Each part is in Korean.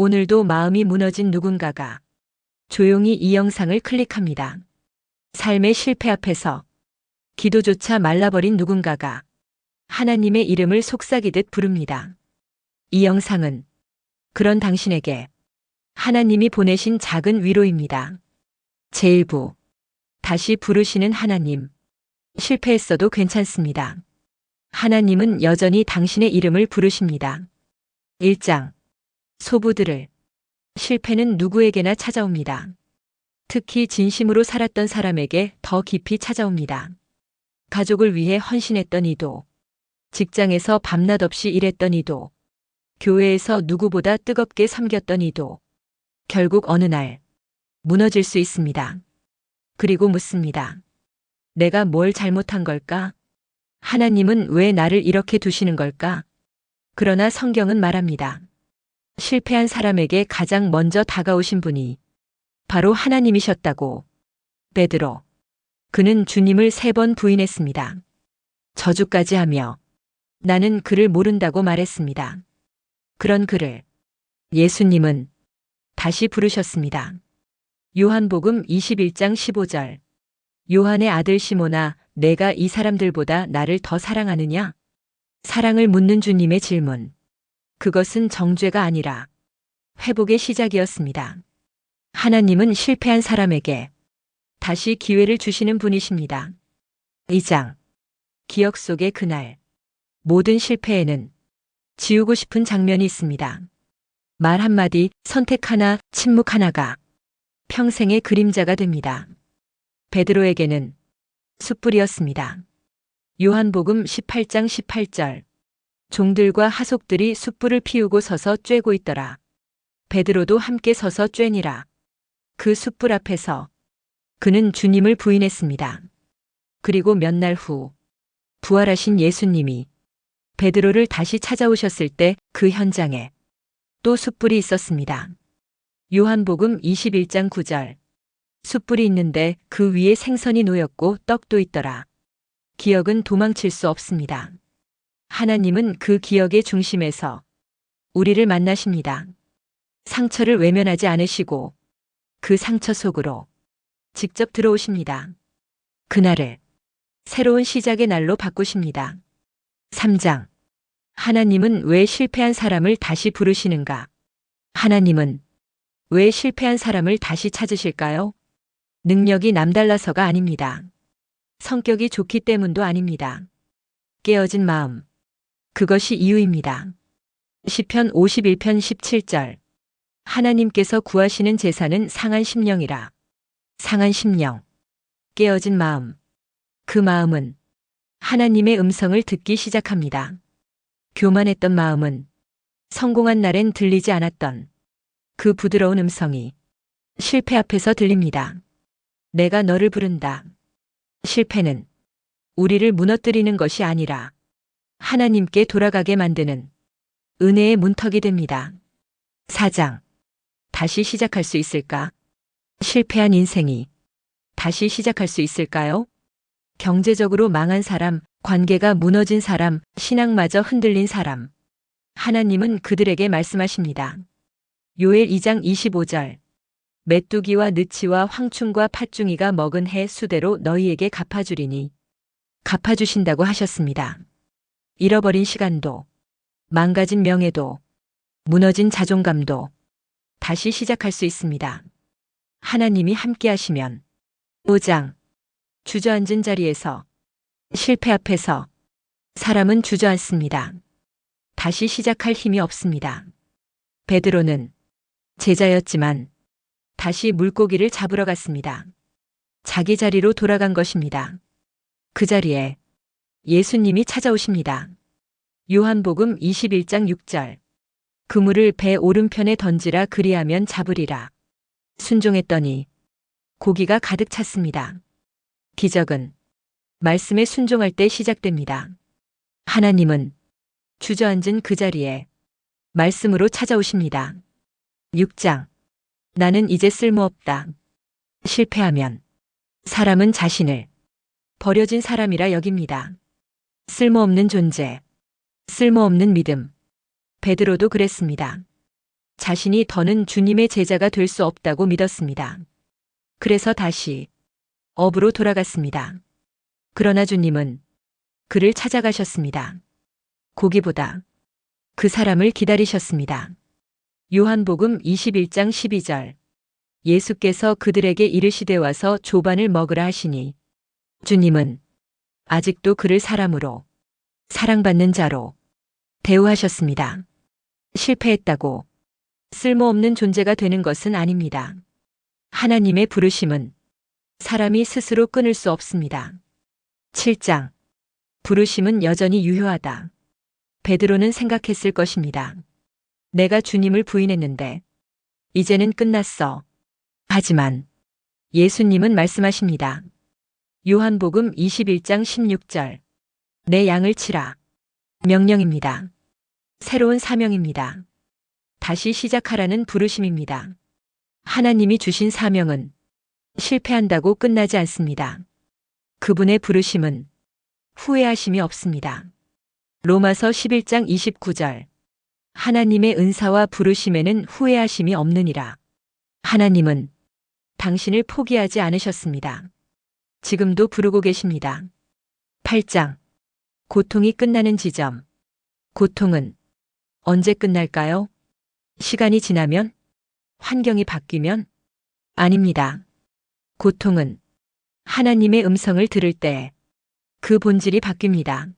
오늘도 마음이 무너진 누군가가 조용히 이 영상을 클릭합니다. 삶의 실패 앞에서 기도조차 말라버린 누군가가 하나님의 이름을 속삭이듯 부릅니다. 이 영상은 그런 당신에게 하나님이 보내신 작은 위로입니다. 제1부 다시 부르시는 하나님. 실패했어도 괜찮습니다. 하나님은 여전히 당신의 이름을 부르십니다. 1장 소부들을. 실패는 누구에게나 찾아옵니다. 특히 진심으로 살았던 사람에게 더 깊이 찾아옵니다. 가족을 위해 헌신했던 이도, 직장에서 밤낮 없이 일했던 이도, 교회에서 누구보다 뜨겁게 섬겼던 이도 결국 어느 날 무너질 수 있습니다. 그리고 묻습니다. 내가 뭘 잘못한 걸까? 하나님은 왜 나를 이렇게 두시는 걸까? 그러나 성경은 말합니다. 실패한 사람에게 가장 먼저 다가오신 분이 바로 하나님이셨다고. 베드로. 그는 주님을 3번 부인했습니다. 저주까지 하며 나는 그를 모른다고 말했습니다. 그런 그를 예수님은 다시 부르셨습니다. 요한복음 21장 15절. 요한의 아들 시몬아, 내가 이 사람들보다 나를 더 사랑하느냐? 사랑을 묻는 주님의 질문. 그것은 정죄가 아니라 회복의 시작이었습니다. 하나님은 실패한 사람에게 다시 기회를 주시는 분이십니다. 2장 기억 속의 그날. 모든 실패에는 지우고 싶은 장면이 있습니다. 말 한마디, 선택 하나, 침묵 하나가 평생의 그림자가 됩니다. 베드로에게는 숯불이었습니다. 요한복음 18장 18절. 종들과 하속들이 숯불을 피우고 서서 쬐고 있더라. 베드로도 함께 서서 쬐니라. 그 숯불 앞에서 그는 주님을 부인했습니다. 그리고 몇 날 후 부활하신 예수님이 베드로를 다시 찾아오셨을 때 그 현장에 또 숯불이 있었습니다. 요한복음 21장 9절. 숯불이 있는데 그 위에 생선이 놓였고 떡도 있더라. 기억은 도망칠 수 없습니다. 하나님은 그 기억의 중심에서 우리를 만나십니다. 상처를 외면하지 않으시고 그 상처 속으로 직접 들어오십니다. 그날을 새로운 시작의 날로 바꾸십니다. 3장 하나님은 왜 실패한 사람을 다시 부르시는가? 하나님은 왜 실패한 사람을 다시 찾으실까요? 능력이 남달라서가 아닙니다. 성격이 좋기 때문도 아닙니다. 깨어진 마음. 그것이 이유입니다. 시편 51편 17절. 하나님께서 구하시는 제사는 상한 심령이라. 상한 심령. 깨어진 마음. 그 마음은 하나님의 음성을 듣기 시작합니다. 교만했던 마음은 성공한 날엔 들리지 않았던 그 부드러운 음성이 실패 앞에서 들립니다. 내가 너를 부른다. 실패는 우리를 무너뜨리는 것이 아니라 하나님께 돌아가게 만드는 은혜의 문턱이 됩니다. 4장 다시 시작할 수 있을까? 실패한 인생이 다시 시작할 수 있을까요? 경제적으로 망한 사람, 관계가 무너진 사람, 신앙마저 흔들린 사람. 하나님은 그들에게 말씀하십니다. 요엘 2장 25절. 메뚜기와 느치와 황충과 팥중이가 먹은 해 수대로 너희에게 갚아주리니. 갚아주신다고 하셨습니다. 잃어버린 시간도, 망가진 명예도, 무너진 자존감도 다시 시작할 수 있습니다. 하나님이 함께 하시면. 5장 주저앉은 자리에서. 실패 앞에서 사람은 주저앉습니다. 다시 시작할 힘이 없습니다. 베드로는 제자였지만 다시 물고기를 잡으러 갔습니다. 자기 자리로 돌아간 것입니다. 그 자리에 예수님이 찾아오십니다. 요한복음 21장 6절. 그물을 배 오른편에 던지라 그리하면 잡으리라. 순종했더니 고기가 가득 찼습니다. 기적은 말씀에 순종할 때 시작됩니다. 하나님은 주저앉은 그 자리에 말씀으로 찾아오십니다. 6장 나는 이제 쓸모없다. 실패하면 사람은 자신을 버려진 사람이라 여깁니다. 쓸모없는 존재, 쓸모없는 믿음. 베드로도 그랬습니다. 자신이 더는 주님의 제자가 될 수 없다고 믿었습니다. 그래서 다시 업으로 돌아갔습니다. 그러나 주님은 그를 찾아가셨습니다. 고기보다 그 사람을 기다리셨습니다. 요한복음 21장 12절. 예수께서 그들에게 이르시되 와서 조반을 먹으라 하시니 주님은 아직도 그를 사람으로 사랑받는 자로 대우하셨습니다. 실패했다고 쓸모없는 존재가 되는 것은 아닙니다. 하나님의 부르심은 사람이 스스로 끊을 수 없습니다. 7장. 부르심은 여전히 유효하다. 베드로는 생각했을 것입니다. 내가 주님을 부인했는데 이제는 끝났어. 하지만 예수님은 말씀하십니다. 요한복음 21장 16절. 내 양을 치라. 명령입니다. 새로운 사명입니다. 다시 시작하라는 부르심입니다. 하나님이 주신 사명은 실패한다고 끝나지 않습니다. 그분의 부르심은 후회하심이 없습니다. 로마서 11장 29절. 하나님의 은사와 부르심에는 후회하심이 없느니라. 하나님은 당신을 포기하지 않으셨습니다. 지금도 부르고 계십니다. 8장. 고통이 끝나는 지점. 고통은 언제 끝날까요? 시간이 지나면? 환경이 바뀌면? 아닙니다. 고통은 하나님의 음성을 들을 때 그 본질이 바뀝니다.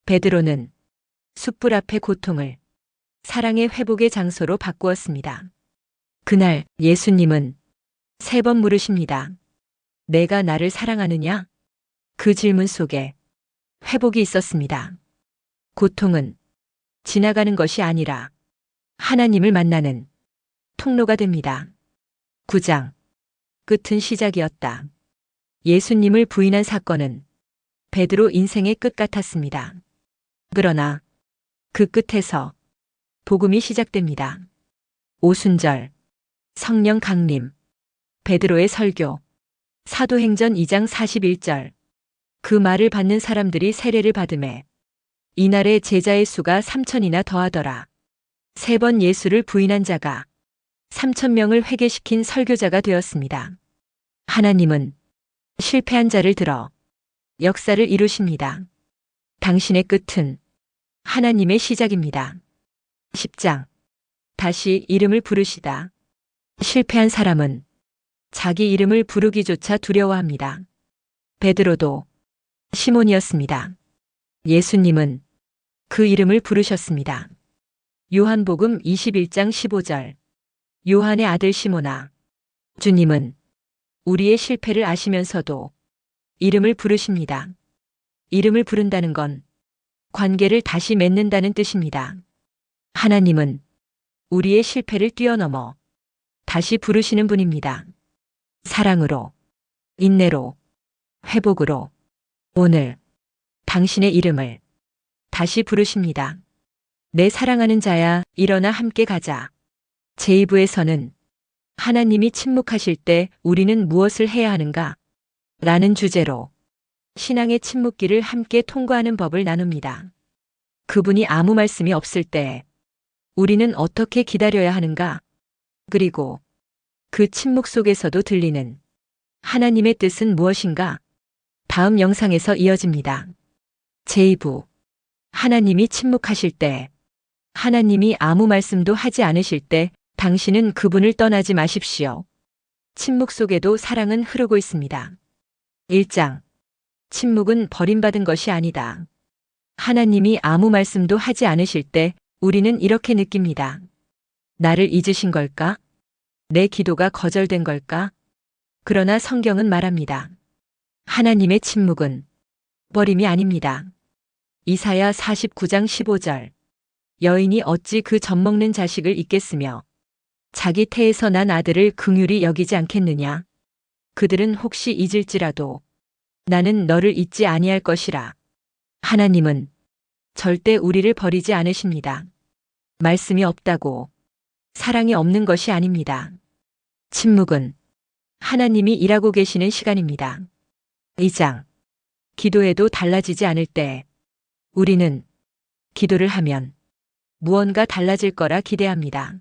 베드로는 숯불 앞의 고통을 사랑의 회복의 장소로 바꾸었습니다. 그날 예수님은 3번 물으십니다. 내가 나를 사랑하느냐? 그 질문 속에 회복이 있었습니다. 고통은 지나가는 것이 아니라 하나님을 만나는 통로가 됩니다. 9장. 끝은 시작이었다. 예수님을 부인한 사건은 베드로 인생의 끝 같았습니다. 그러나 그 끝에서 복음이 시작됩니다. 오순절, 성령 강림, 베드로의 설교, 사도행전 2장 41절. 그 말을 받는 사람들이 세례를 받음에 이날의 제자의 수가 3,000이나 더하더라. 3번 예수를 부인한 자가 3,000명을 회개시킨 설교자가 되었습니다. 하나님은 실패한 자를 들어 역사를 이루십니다. 당신의 끝은 하나님의 시작입니다. 10장. 다시 이름을 부르시다. 실패한 사람은 자기 이름을 부르기조차 두려워합니다. 베드로도 시몬이었습니다. 예수님은 그 이름을 부르셨습니다. 요한복음 21장 15절. 요한의 아들 시몬아. 주님은 우리의 실패를 아시면서도 이름을 부르십니다. 이름을 부른다는 건 관계를 다시 맺는다는 뜻입니다. 하나님은 우리의 실패를 뛰어넘어 다시 부르시는 분입니다. 사랑으로, 인내로, 회복으로 오늘 당신의 이름을 다시 부르십니다. 내 사랑하는 자야, 일어나 함께 가자. 제2부에서는 하나님이 침묵하실 때 우리는 무엇을 해야 하는가? 라는 주제로 신앙의 침묵기를 함께 통과하는 법을 나눕니다. 그분이 아무 말씀이 없을 때 우리는 어떻게 기다려야 하는가? 그리고 그 침묵 속에서도 들리는 하나님의 뜻은 무엇인가? 다음 영상에서 이어집니다. 제2부. 하나님이 침묵하실 때, 하나님이 아무 말씀도 하지 않으실 때 당신은 그분을 떠나지 마십시오. 침묵 속에도 사랑은 흐르고 있습니다. 1장. 침묵은 버림받은 것이 아니다. 하나님이 아무 말씀도 하지 않으실 때 우리는 이렇게 느낍니다. 나를 잊으신 걸까? 내 기도가 거절된 걸까? 그러나 성경은 말합니다. 하나님의 침묵은 버림이 아닙니다. 이사야 49장 15절. 여인이 어찌 그 젖먹는 자식을 잊겠으며 자기 태에서 난 아들을 긍휼히 여기지 않겠느냐? 그들은 혹시 잊을지라도 나는 너를 잊지 아니할 것이라. 하나님은 절대 우리를 버리지 않으십니다. 말씀이 없다고 사랑이 없는 것이 아닙니다. 침묵은 하나님이 일하고 계시는 시간입니다. 2장. 기도해도 달라지지 않을 때 우리는 기도를 하면 무언가 달라질 거라 기대합니다.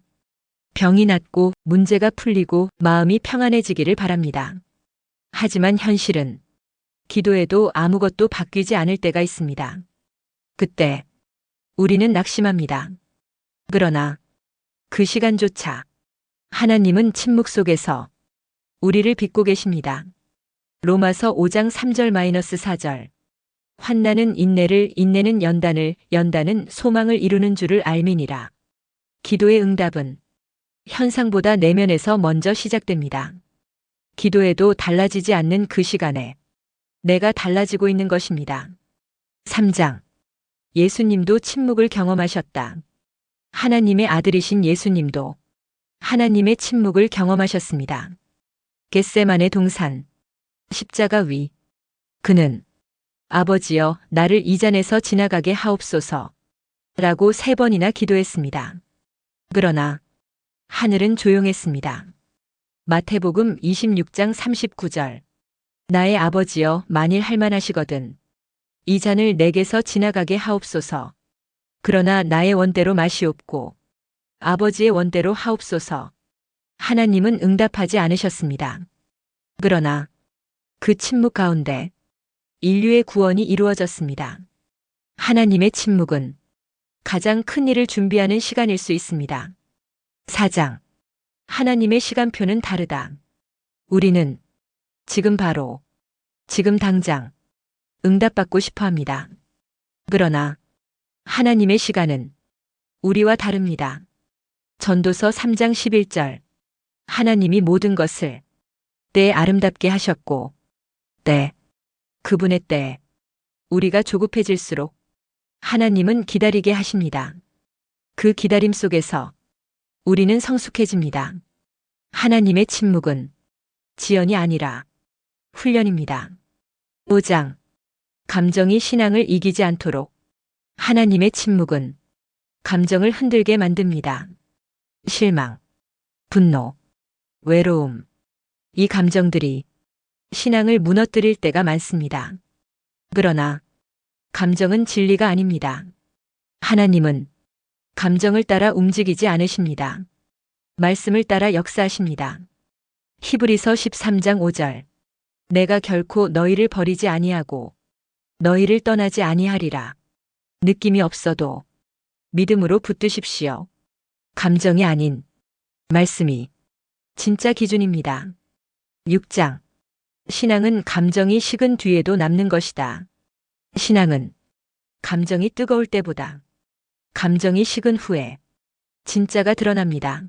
병이 낫고 문제가 풀리고 마음이 평안해지기를 바랍니다. 하지만 현실은 기도해도 아무것도 바뀌지 않을 때가 있습니다. 그때 우리는 낙심합니다. 그러나 그 시간조차 하나님은 침묵 속에서 우리를 빚고 계십니다. 로마서 5장 3절-4절. 환난은 인내를, 인내는 연단을, 연단은 소망을 이루는 줄을 알미니라. 기도의 응답은 현상보다 내면에서 먼저 시작됩니다. 기도해도 달라지지 않는 그 시간에 내가 달라지고 있는 것입니다. 3장. 예수님도 침묵을 경험하셨다. 하나님의 아들이신 예수님도 하나님의 침묵을 경험하셨습니다. 겟세마네 동산. 십자가 위. 그는 아버지여 나를 이 잔에서 지나가게 하옵소서 라고 3번이나 기도했습니다. 그러나 하늘은 조용했습니다. 마태복음 26장 39절. 나의 아버지여 만일 할만하시거든 이 잔을 내게서 지나가게 하옵소서. 그러나 나의 원대로 마시옵고 아버지의 원대로 하옵소서. 하나님은 응답하지 않으셨습니다. 그러나 그 침묵 가운데 인류의 구원이 이루어졌습니다. 하나님의 침묵은 가장 큰 일을 준비하는 시간일 수 있습니다. 4장. 하나님의 시간표는 다르다. 우리는 지금 바로, 지금 당장 응답받고 싶어 합니다. 그러나 하나님의 시간은 우리와 다릅니다. 전도서 3장 11절. 하나님이 모든 것을 때에 아름답게 하셨고 때, 그분의 때에 우리가 조급해질수록 하나님은 기다리게 하십니다. 그 기다림 속에서 우리는 성숙해집니다. 하나님의 침묵은 지연이 아니라 훈련입니다. 5장. 감정이 신앙을 이기지 않도록 하나님의 침묵은 감정을 흔들게 만듭니다. 실망, 분노, 외로움. 이 감정들이 신앙을 무너뜨릴 때가 많습니다. 그러나 감정은 진리가 아닙니다. 하나님은 감정을 따라 움직이지 않으십니다. 말씀을 따라 역사하십니다. 히브리서 13장 5절. 내가 결코 너희를 버리지 아니하고 너희를 떠나지 아니하리라. 느낌이 없어도 믿음으로 붙드십시오. 감정이 아닌 말씀이 진짜 기준입니다. 6장. 신앙은 감정이 식은 뒤에도 남는 것이다. 신앙은 감정이 뜨거울 때보다 감정이 식은 후에 진짜가 드러납니다.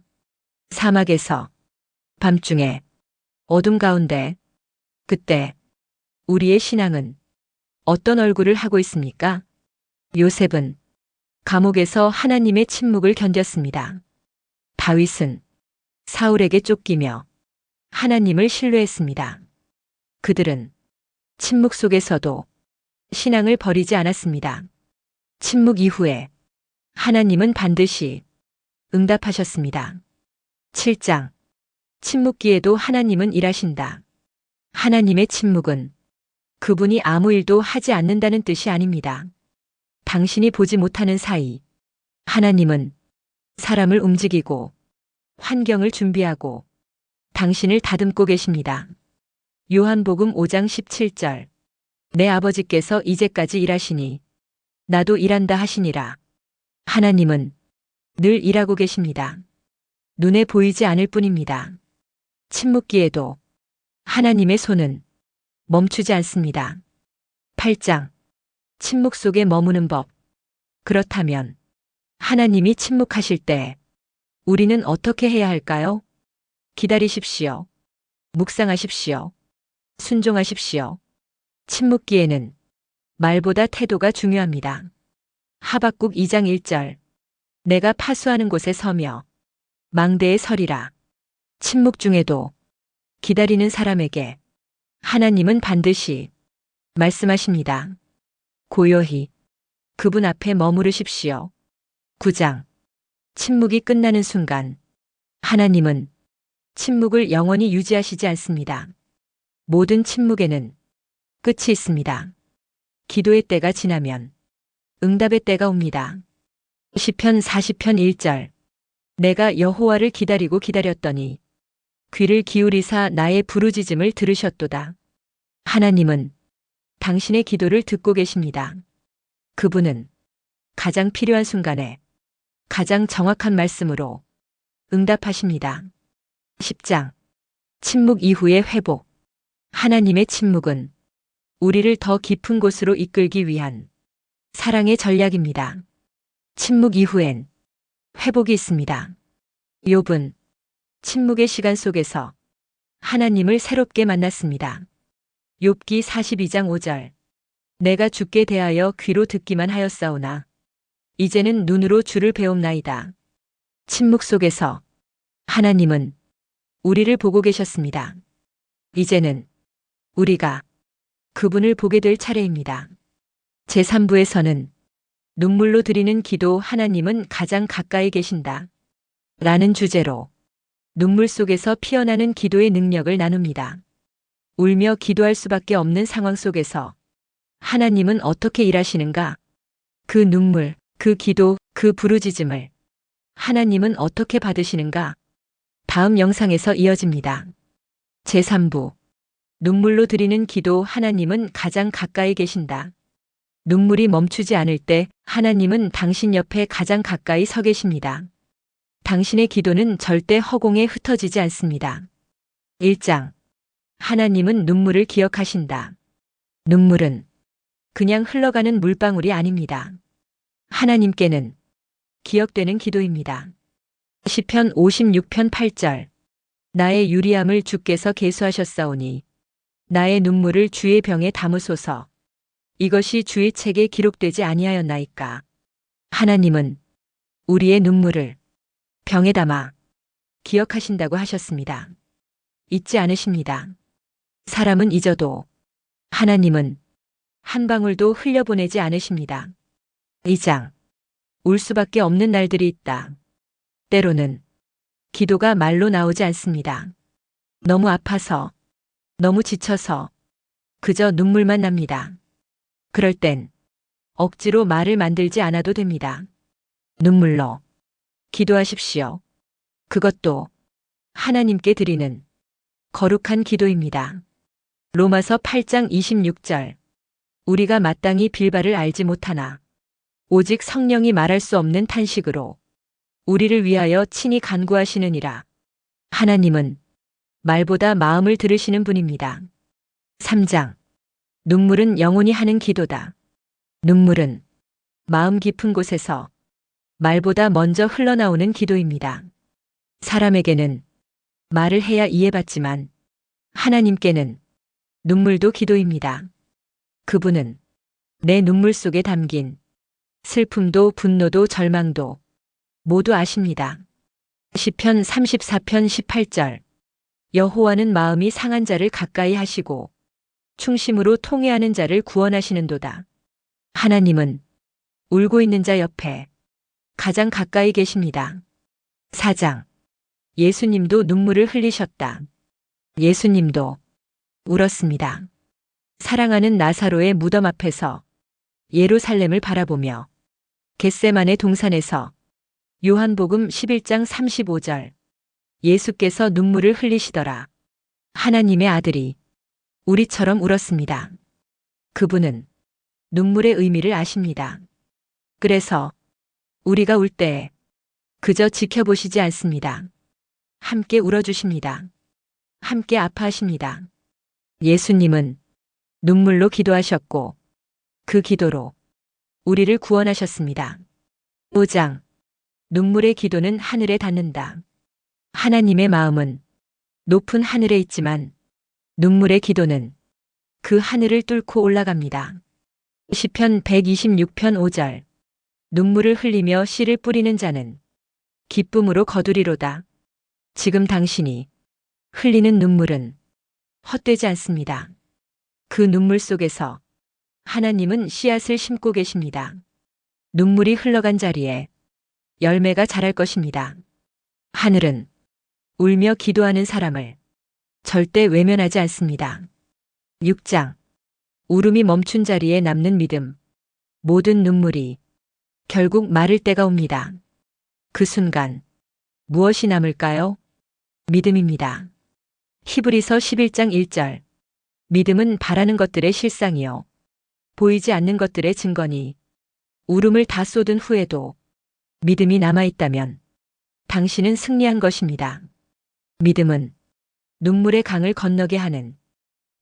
사막에서, 밤중에, 어둠 가운데, 그때 우리의 신앙은 어떤 얼굴을 하고 있습니까? 요셉은 감옥에서 하나님의 침묵을 견뎠습니다. 다윗은 사울에게 쫓기며 하나님을 신뢰했습니다. 그들은 침묵 속에서도 신앙을 버리지 않았습니다. 침묵 이후에 하나님은 반드시 응답하셨습니다. 7장. 침묵기에도 하나님은 일하신다. 하나님의 침묵은 그분이 아무 일도 하지 않는다는 뜻이 아닙니다. 당신이 보지 못하는 사이 하나님은 사람을 움직이고 환경을 준비하고 당신을 다듬고 계십니다. 요한복음 5장 17절. 내 아버지께서 이제까지 일하시니 나도 일한다 하시니라. 하나님은 늘 일하고 계십니다. 눈에 보이지 않을 뿐입니다. 침묵기에도 하나님의 손은 멈추지 않습니다. 8장. 침묵 속에 머무는 법. 그렇다면 하나님이 침묵하실 때 우리는 어떻게 해야 할까요? 기다리십시오. 묵상하십시오. 순종하십시오. 침묵기에는 말보다 태도가 중요합니다. 하박국 2장 1절. 내가 파수하는 곳에 서며 망대에 서리라. 침묵 중에도 기다리는 사람에게 하나님은 반드시 말씀하십니다. 고요히 그분 앞에 머무르십시오. 9장. 침묵이 끝나는 순간 하나님은 침묵을 영원히 유지하시지 않습니다. 모든 침묵에는 끝이 있습니다. 기도의 때가 지나면 응답의 때가 옵니다. 시편 40편 1절. 내가 여호와를 기다리고 기다렸더니 귀를 기울이사 나의 부르짖음을 들으셨도다. 하나님은 당신의 기도를 듣고 계십니다. 그분은 가장 필요한 순간에 가장 정확한 말씀으로 응답하십니다. 10장 침묵 이후의 회복. 하나님의 침묵은 우리를 더 깊은 곳으로 이끌기 위한 사랑의 전략입니다. 침묵 이후엔 회복이 있습니다. 욥은 침묵의 시간 속에서 하나님을 새롭게 만났습니다. 욥기 42장 5절. 내가 주께 대하여 귀로 듣기만 하였사오나 이제는 눈으로 주를 배움나이다. 침묵 속에서 하나님은 우리를 보고 계셨습니다. 이제는 우리가 그분을 보게 될 차례입니다. 제3부에서는 눈물로 드리는 기도 하나님은 가장 가까이 계신다. 라는 주제로 눈물 속에서 피어나는 기도의 능력을 나눕니다. 울며 기도할 수밖에 없는 상황 속에서 하나님은 어떻게 일하시는가? 그 눈물, 그 기도, 그 부르짖음을 하나님은 어떻게 받으시는가? 다음 영상에서 이어집니다. 제3부 눈물로 드리는 기도 하나님은 가장 가까이 계신다. 눈물이 멈추지 않을 때 하나님은 당신 옆에 가장 가까이 서 계십니다. 당신의 기도는 절대 허공에 흩어지지 않습니다. 1장 하나님은 눈물을 기억하신다. 눈물은 그냥 흘러가는 물방울이 아닙니다. 하나님께는 기억되는 기도입니다. 시편 56편 8절. 나의 유리함을 주께서 계수하셨사오니 나의 눈물을 주의 병에 담으소서. 이것이 주의 책에 기록되지 아니하였나이까. 하나님은 우리의 눈물을 병에 담아 기억하신다고 하셨습니다. 잊지 않으십니다. 사람은 잊어도 하나님은 한 방울도 흘려보내지 않으십니다. 2장 울 수밖에 없는 날들이 있다. 때로는 기도가 말로 나오지 않습니다. 너무 아파서, 너무 지쳐서 그저 눈물만 납니다. 그럴 땐 억지로 말을 만들지 않아도 됩니다. 눈물로 기도하십시오. 그것도 하나님께 드리는 거룩한 기도입니다. 로마서 8장 26절. 우리가 마땅히 빌바를 알지 못하나 오직 성령이 말할 수 없는 탄식으로 우리를 위하여 친히 간구하시느니라. 하나님은 말보다 마음을 들으시는 분입니다. 3장 눈물은 영혼이 하는 기도다. 눈물은 마음 깊은 곳에서 말보다 먼저 흘러나오는 기도입니다. 사람에게는 말을 해야 이해받지만 하나님께는 눈물도 기도입니다. 그분은 내 눈물 속에 담긴 슬픔도 분노도 절망도 모두 아십니다. 시편 34편 18절. 여호와는 마음이 상한 자를 가까이 하시고 충심으로 통회하는 자를 구원하시는도다. 하나님은 울고 있는 자 옆에 가장 가까이 계십니다. 4장 예수님도 눈물을 흘리셨다. 예수님도 울었습니다. 사랑하는 나사로의 무덤 앞에서 예루살렘을 바라보며 겟세마네 동산에서 요한복음 11장 35절. 예수께서 눈물을 흘리시더라. 하나님의 아들이 우리처럼 울었습니다. 그분은 눈물의 의미를 아십니다. 그래서 우리가 울 때 그저 지켜보시지 않습니다. 함께 울어주십니다. 함께 아파하십니다. 예수님은 눈물로 기도하셨고 그 기도로 우리를 구원하셨습니다. 5장 눈물의 기도는 하늘에 닿는다. 하나님의 마음은 높은 하늘에 있지만 눈물의 기도는 그 하늘을 뚫고 올라갑니다. 시편 126편 5절. 눈물을 흘리며 씨를 뿌리는 자는 기쁨으로 거두리로다. 지금 당신이 흘리는 눈물은 헛되지 않습니다. 그 눈물 속에서 하나님은 씨앗을 심고 계십니다. 눈물이 흘러간 자리에 열매가 자랄 것입니다. 하늘은 울며 기도하는 사람을 절대 외면하지 않습니다. 6장 울음이 멈춘 자리에 남는 믿음. 모든 눈물이 결국 마를 때가 옵니다. 그 순간 무엇이 남을까요? 믿음입니다. 히브리서 11장 1절. 믿음은 바라는 것들의 실상이요. 보이지 않는 것들의 증거니. 울음을 다 쏟은 후에도 믿음이 남아있다면 당신은 승리한 것입니다. 믿음은 눈물의 강을 건너게 하는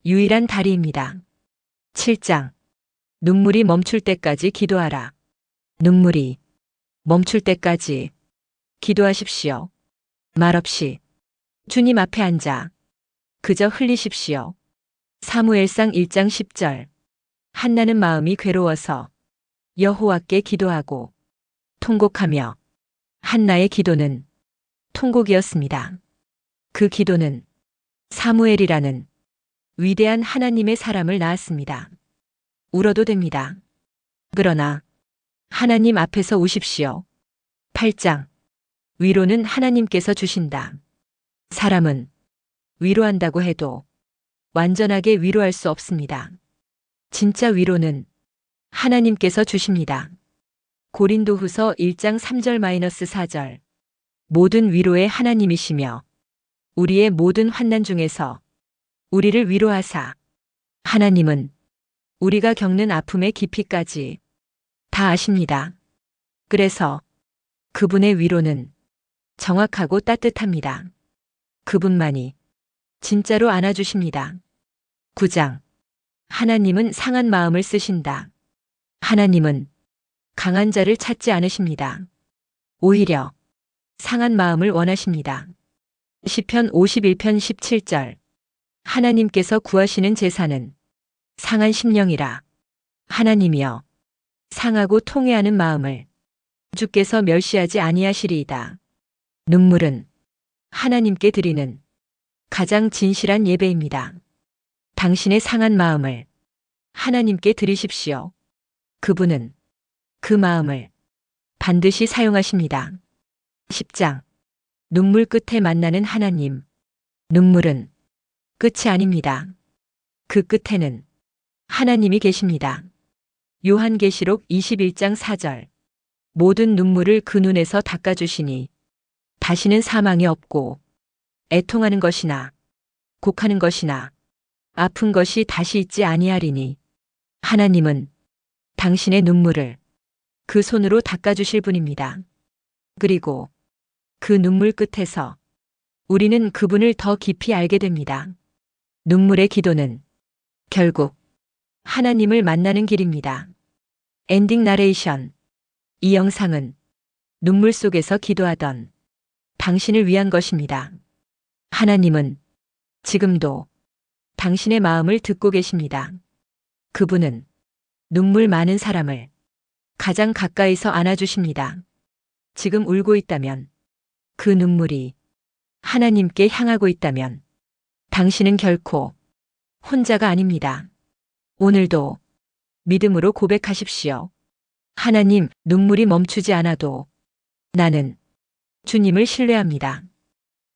유일한 다리입니다. 7장. 눈물이 멈출 때까지 기도하라. 눈물이 멈출 때까지 기도하십시오. 말없이 주님 앞에 앉아 그저 흘리십시오. 사무엘상 1장 10절. 한나는 마음이 괴로워서 여호와께 기도하고 통곡하며 한나의 기도는 통곡이었습니다. 그 기도는 사무엘이라는 위대한 하나님의 사람을 낳았습니다. 울어도 됩니다. 그러나 하나님 앞에서 우십시오. 8장. 위로는 하나님께서 주신다. 사람은 위로한다고 해도 완전하게 위로할 수 없습니다. 진짜 위로는 하나님께서 주십니다. 고린도후서 1장 3절-4절. 모든 위로의 하나님이시며 우리의 모든 환난 중에서 우리를 위로하사 하나님은 우리가 겪는 아픔의 깊이까지 다 아십니다. 그래서 그분의 위로는 정확하고 따뜻합니다. 그분만이 진짜로 안아주십니다. 9장. 하나님은 상한 마음을 쓰신다. 하나님은 강한 자를 찾지 않으십니다. 오히려 상한 마음을 원하십니다. 시편 51편 17절. 하나님께서 구하시는 제사는 상한 심령이라. 하나님이여 상하고 통회하는 마음을 주께서 멸시하지 아니하시리이다. 눈물은 하나님께 드리는 가장 진실한 예배입니다. 당신의 상한 마음을 하나님께 드리십시오. 그분은 그 마음을 반드시 사용하십니다. 10장. 눈물 끝에 만나는 하나님. 눈물은 끝이 아닙니다. 그 끝에는 하나님이 계십니다. 요한계시록 21장 4절. 모든 눈물을 그 눈에서 닦아주시니 다시는 사망이 없고 애통하는 것이나 곡하는 것이나 아픈 것이 다시 있지 아니하리니. 하나님은 당신의 눈물을 그 손으로 닦아주실 분입니다. 그리고 그 눈물 끝에서 우리는 그분을 더 깊이 알게 됩니다. 눈물의 기도는 결국 하나님을 만나는 길입니다. 엔딩 나레이션. 이 영상은 눈물 속에서 기도하던 당신을 위한 것입니다. 하나님은 지금도 당신의 마음을 듣고 계십니다. 그분은 눈물 많은 사람을 가장 가까이서 안아주십니다. 지금 울고 있다면, 그 눈물이 하나님께 향하고 있다면 당신은 결코 혼자가 아닙니다. 오늘도 믿음으로 고백하십시오. 하나님, 눈물이 멈추지 않아도 나는 주님을 신뢰합니다.